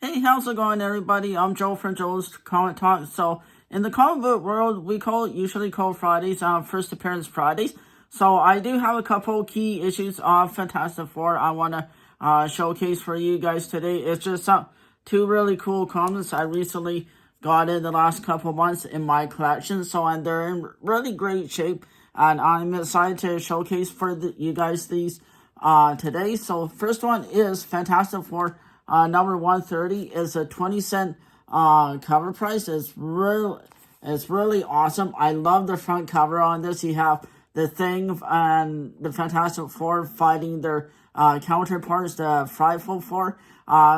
Hey, how's it going, everybody? I'm Joe from Joe's Comic Talk. So, in the comic book world, we usually call Fridays first appearance Fridays. So, I do have a couple key issues of Fantastic Four I want to showcase for you guys today. It's just two really cool comics I recently got in the last couple months in my collection. So, and they're in really great shape, and I'm excited to showcase for you guys these today. So, first one is Fantastic Four. Number 130 is a 20 cent cover price. It's really awesome. I love the front cover on this. You have the Thing and the Fantastic Four fighting their counterparts, the Frightful Four.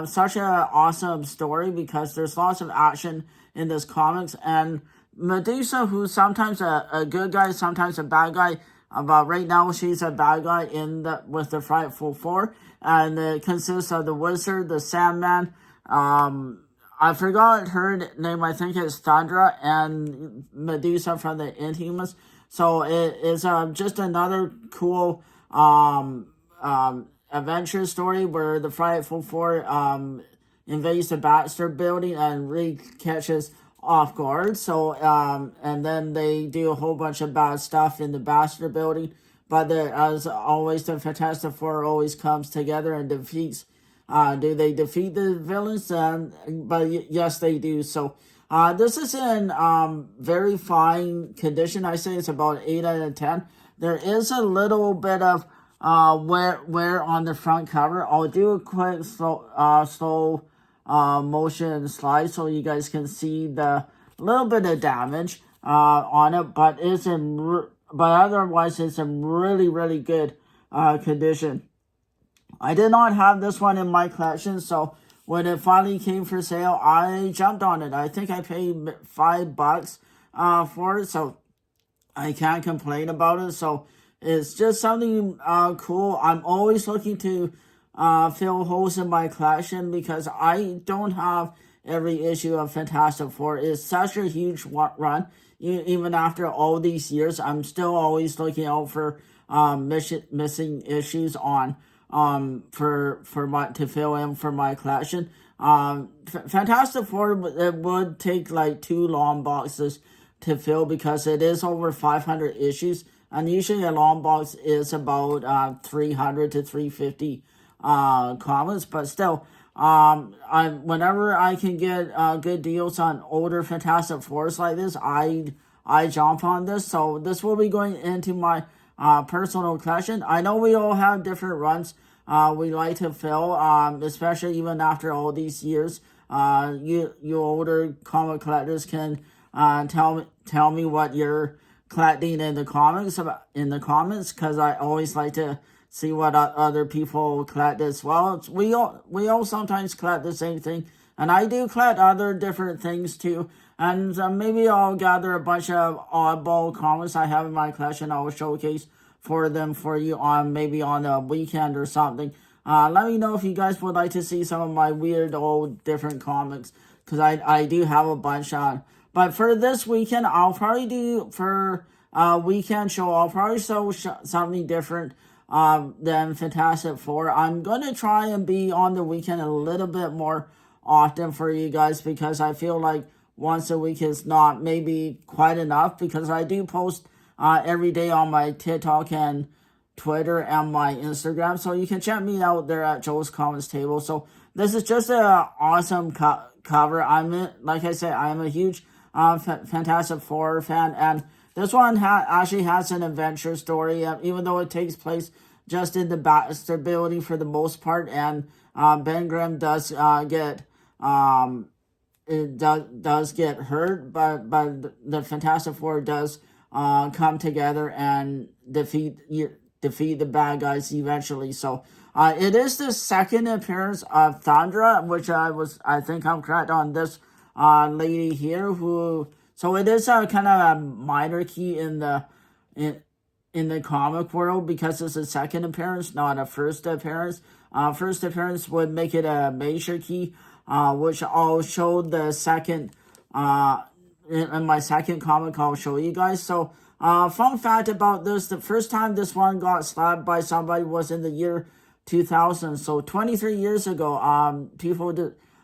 Such an awesome story because there's lots of action in this comics, and Medusa, who's sometimes a good guy, sometimes a bad guy. But right now she's a bad guy with the Frightful Four, and it consists of the Wizard, the Sandman. I forgot her name. I think it's Thundra, and Medusa from the Inhumans. So it is just another cool adventure story where the Frightful Four invades the Baxter building and Reed catches off guard. So, and then they do a whole bunch of bad stuff in the Baxter building. But as always, the Fantastic Four always comes together and defeats. Do they defeat the villains? But yes, they do. So, this is in very fine condition. I say it's about 8 out of 10. There is a little bit of wear on the front cover. I'll do a quick slow motion slide so you guys can see the little bit of damage on it, but otherwise it's in really good condition. I did not have this one in my collection, so when it finally came for sale, I jumped on it. I think I paid $5 for it, so I can't complain about it. So it's just something cool. I'm always looking to fill holes in my collection because I don't have every issue of Fantastic Four. It's such a huge run. Even after all these years, I'm still always looking out for missing issues on to fill in for my collection. Fantastic Four, it would take like 2 long boxes to fill because it is over 500 issues, and usually a long box is about 300 to 350 comics. But still, whenever I can get good deals on older Fantastic Fours like this, I jump on this. So this will be going into my personal collection. I know we all have different runs we like to fill, especially even after all these years. You older comic collectors can tell me what you're collecting in the comments, because I always like to see what other people collect as well. We all sometimes collect the same thing, and I do collect other different things too. And maybe I'll gather a bunch of oddball comics I have in my collection. I will showcase for you maybe on a weekend or something. Let me know if you guys would like to see some of my weird old different comics, because I do have a bunch on. But for this weekend, I'll probably do for a weekend show. I'll probably show something different than Fantastic Four. I'm gonna try and be on the weekend a little bit more often for you guys, because I feel like once a week is not maybe quite enough, because I do post every day on my TikTok and Twitter and my Instagram. So you can check me out there at Joe's Comics Table. So this is just an awesome cover. Like I said, I'm a huge Fantastic Four fan, and this one actually has an adventure story, even though it takes place just in the Baxter building for the most part. And Ben Grimm does get hurt, but the Fantastic Four does come together and defeat the bad guys eventually. So it is the second appearance of Thundra, which I think I'm correct on this lady here, so it is a kind of a minor key in the comic world, because it's a second appearance, not a first appearance. First appearance would make it a major key, which I'll show the second in my second comic I'll show you guys. So fun fact about this, the first time this one got slapped by somebody was in the year 2000. So 23 years ago,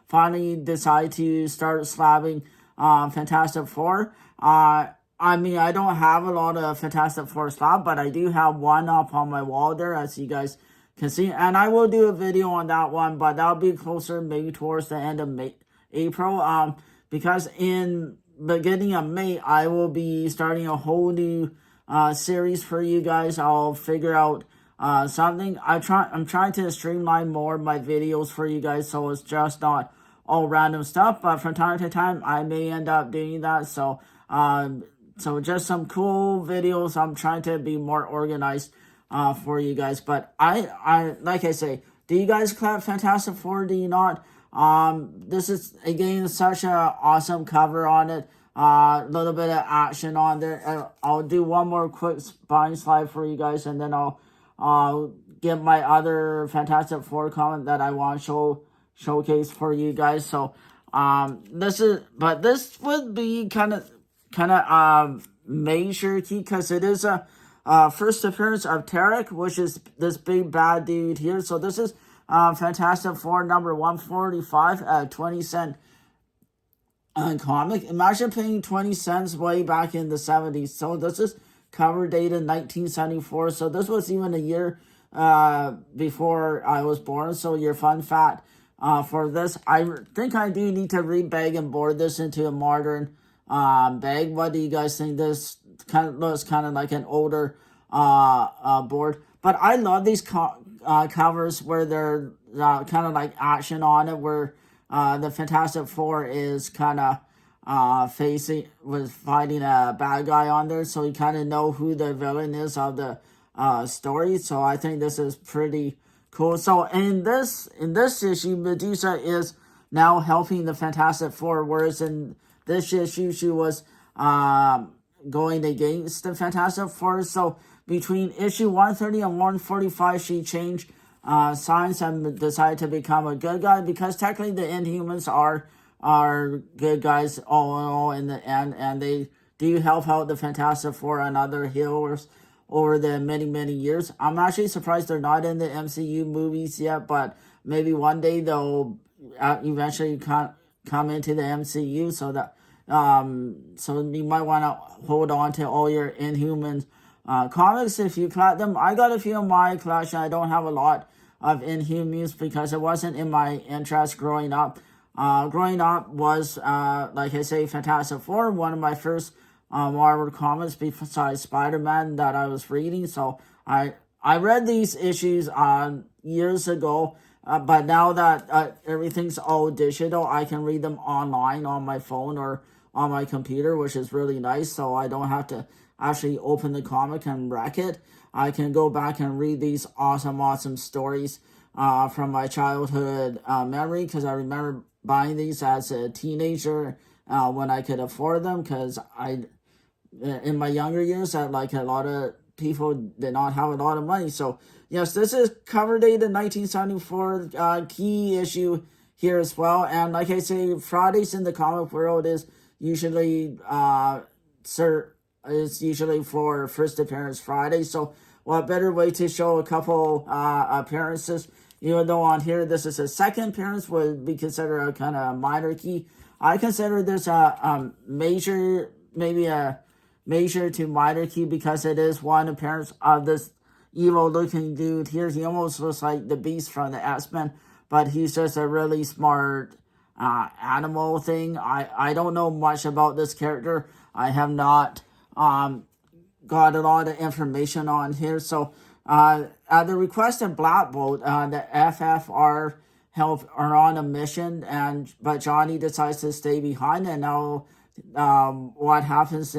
finally decide to start slabbing Fantastic Four. I mean, I don't have a lot of Fantastic Four slab, but I do have one up on my wall there, as you guys can see. And I will do a video on that one, but that'll be closer maybe towards the end of April. Because in beginning of May, I will be starting a whole new series for you guys. I'll figure out something. I'm trying to streamline more of my videos for you guys, so it's just not all random stuff. But from time to time, I may end up doing that. So so just some cool videos. I'm trying to be more organized for you guys. But I like I say, do you guys collect Fantastic Four? Do you not? This is again such a awesome cover on it. A little bit of action on there. I'll do one more quick spine slide for you guys, and then I'll get my other Fantastic Four comment that I want to showcase for you guys. So this would be kind of major key, because it is a first appearance of Tarek, which is this big bad dude here. So this is Fantastic Four number 145 at 20-cent comic. Imagine paying 20 cents way back in the 70s. So this is cover dated 1974. So this was even a year before I was born. So your fun fact for this, I think I do need to rebag and board this into a modern bag. What do you guys think? This kind of looks kind of like an older board. But I love these covers where they're kind of like action on it, where the Fantastic Four is kind of fighting a bad guy on there, so you kind of know who the villain is of the story. So I think this is pretty cool. So in this issue, Medusa is now helping the Fantastic Four, whereas in this issue she was going against the Fantastic Four. So between issue 130 and 145, she changed signs and decided to become a good guy, because technically the Inhumans are good guys all in the end, and they do help out the Fantastic Four and other heroes over the many years. I'm actually surprised they're not in the MCU movies yet, but maybe one day they'll eventually come into the MCU, so that so you might want to hold on to all your Inhumans comics if you collect them. I got a few in my collection. I don't have a lot of Inhumans because it wasn't in my interest growing up. Growing up was, like I say, Fantastic Four, one of my first Marvel comics besides Spider-Man that I was reading. So I read these issues years ago, but now that everything's all digital, I can read them online on my phone or on my computer, which is really nice. So I don't have to actually open the comic and wreck it. I can go back and read these awesome stories from my childhood memory, because I remember buying these as a teenager when I could afford them, because in my younger years, like a lot of people did not have a lot of money. So yes, this is cover dated 1974 key issue here as well. And like I say, Fridays in the comic world is usually for first appearance Friday. So what better way to show a couple appearances? Even though on here this is a second appearance, would be considered a kind of minor key. I consider this a major, maybe a major to minor key, because it is one appearance of this evil looking dude here. He almost looks like the Beast from the X-Men, but he's just a really smart animal thing. I don't know much about this character. I have not got a lot of information on here. So at the request of Black Bolt, the FFR are on a mission, but Johnny decides to stay behind. And now what happens,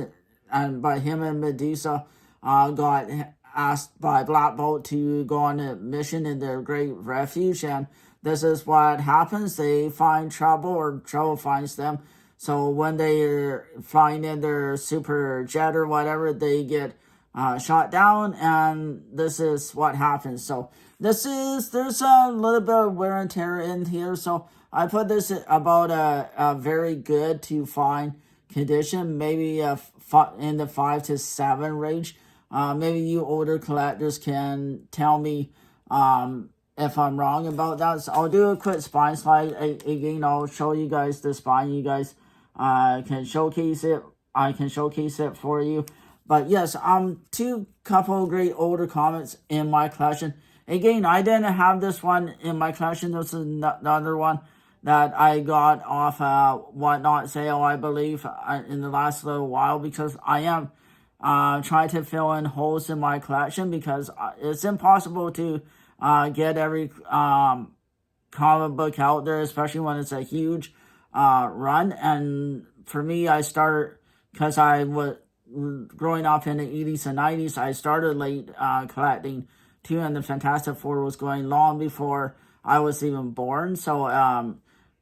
and by him and Medusa got asked by Black Bolt to go on a mission in their great refuge, and this is what happens. They find trouble, or trouble finds them. So when they're flying in their super jet or whatever, they get shot down, and this is what happens. So there's a little bit of wear and tear in here. So I put this about a very good to fine condition, maybe in the 5 to 7 range. Maybe you older collectors can tell me if I'm wrong about that. So I'll do a quick spine slide. Again, I'll show you guys the spine. You guys can showcase it. I can showcase it for you. But yes, two couple great older comics in my collection. Again, I didn't have this one in my collection. This is another one that I got off Whatnot sale, I believe, in the last little while, because I am trying to fill in holes in my collection, because it's impossible to get every comic book out there, especially when it's a huge run. And for me, I started, because I was growing up in the 80s and 90s, I started late collecting too, and the Fantastic Four was going long before I was even born. So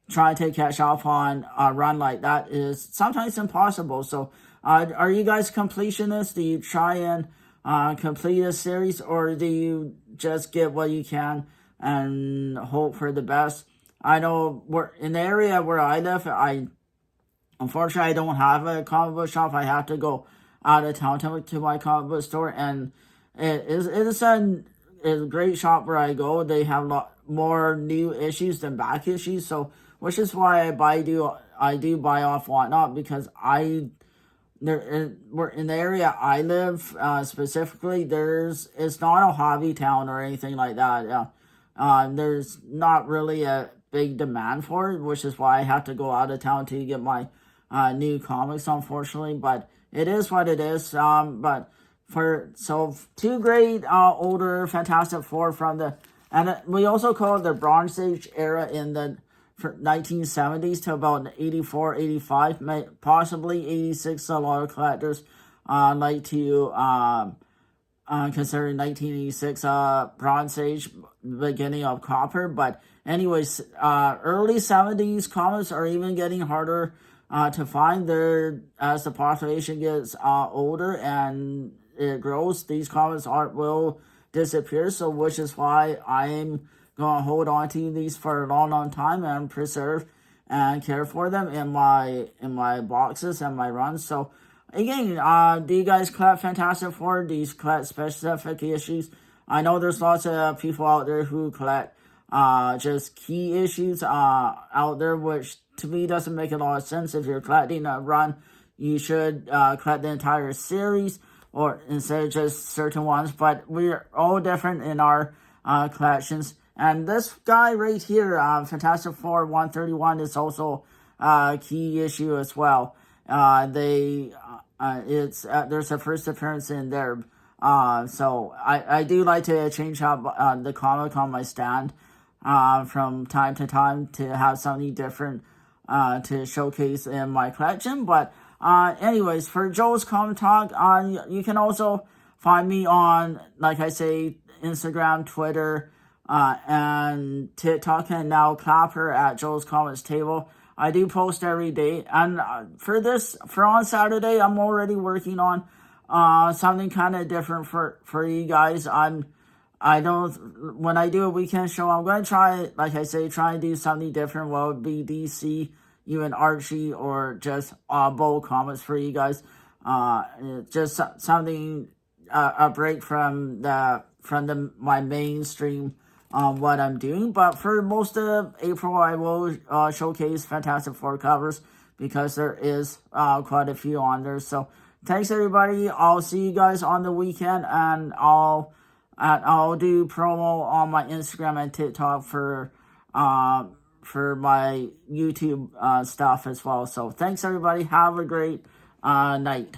trying to catch up on a run like that is sometimes impossible. So are you guys completionists? Do you try and complete a series, or do you just get what you can and hope for the best? I know we're in the area where I live. Unfortunately, I don't have a comic book shop. I have to go out of town to my comic book store, and it is a great shop where I go. They have a lot more new issues than back issues, so which is why I do buy off Whatnot, because we're in the area I live specifically. It's not a hobby town or anything like that. There's not really a big demand for it, which is why I have to go out of town to get my new comics, unfortunately. But it is what it is. But two great older Fantastic Four from and we also call it the Bronze Age era in the 1970s to about 84, 85, possibly 86. A lot of collectors like to consider 1986 Bronze Age, beginning of Copper. But anyways, early 70s comics are even getting harder to find. There, as the population gets older and it grows, these comics will disappear. So which is why I'm gonna hold on to these for a long time and preserve and care for them in my boxes and my runs. So again, do you guys collect Fantastic Four? Do you collect specific issues? I know there's lots of people out there who collect just key issues out there, which to me doesn't make a lot of sense. If you're collecting a run, you should collect the entire series, or instead of just certain ones. But we're all different in our collections. And this guy right here, Fantastic Four 131, is also a key issue as well. There's a first appearance in there. So I do like to change up the comic on my stand from time to time to have something different to showcase in my collection. But anyways, for Joe's Comic Talk, you can also find me on, like I say, Instagram, Twitter, and TikTok, and now Clapper at Joe's Comics Table. I do post every day, and for on Saturday, I'm already working on something kind of different for you guys. When I do a weekend show, I'm going to try, like I say, try and do something different. Well, it would be DC, even Archie, or just Bold Comics for you guys. Just something, a break from my mainstream what I'm doing. But for most of April, I will showcase Fantastic Four covers, because there is quite a few on there. So thanks everybody. I'll see you guys on the weekend, and I'll do promo on my Instagram and TikTok for my YouTube stuff as well. So thanks everybody. Have a great night.